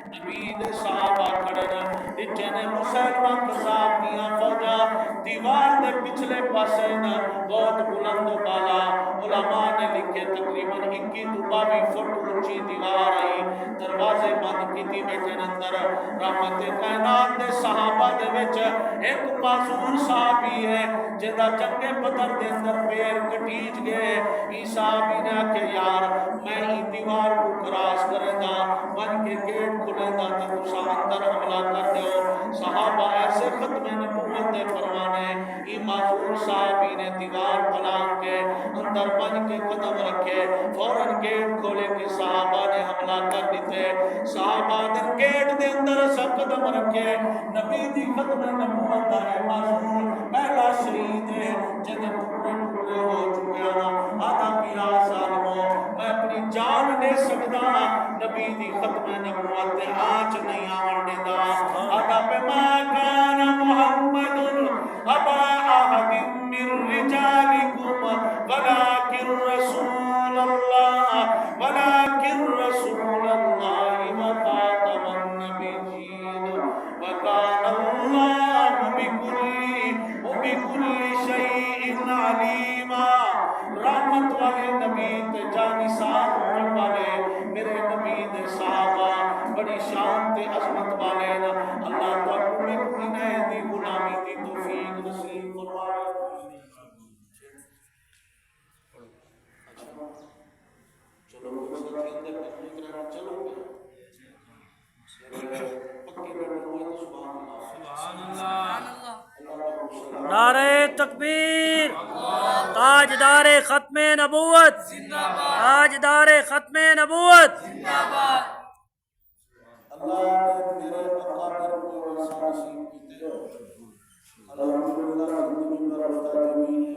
نبی دے صحابہ کھڑے جن مسلمہ کذاب دیاں فوجا دیوار دے پچھلے پاسے بہت بلند و بالا علماء نے لکھے تقریباً 21 تو 22 فٹ اونچی دیوار آئی دروازے بند کیتی بیٹھے اندر رحمت کائنات دے صحابہ دے وچ ایک معذور صحابی ہے جدا جنگ بدر دے اندر پیر کٹیج گئے عیسیٰ صحابی نے کہ یار میں ہی دیوار کو کراس کرے دا بن کے گیٹ کھلے دا تے تساں اندر حملہ کر دیو صحابہ ایسے ختم نبوت دے فرمانے ای معذور صحابی نے دیوار پلان کے اندر بن کے قدم رکھے فوراً گیٹ کھولے کے صحابہ نے حملہ کر دیتے صحابہ نے گیٹ دے اندر سا قدم رکھے نبی دی ختم نبوت دا ہے معذور پہلا شہید ہے جن ٹکڑے ٹکڑے ہو چکے ہیں آدھا پیرا ظالموں میں اپنی جان دے سکتا نبی دی ختم نبوت دے آج نہیں آن دیتا آدھا پہ ما کان محمد ابا احد من رجالکم ولکن رسول اللہ وخاتم النبیین وکان اللہ بکل شیء علیما رحمت والے نبی تے جانثار ہونے والے میرے نبی دے صحابہ بڑی شان تے عظمت والے اللہ تعالی میں انہیں دی غلامی دی توفیق نصیب فرمائے چلو چلو نعرہ تکبیر تاجدار ختم نبوت تاجدار ختم نبوت اللہ نے میرے مقابر کو رسا نصیب کی دے الحمدللہ زندگی میں رفتہ جمعی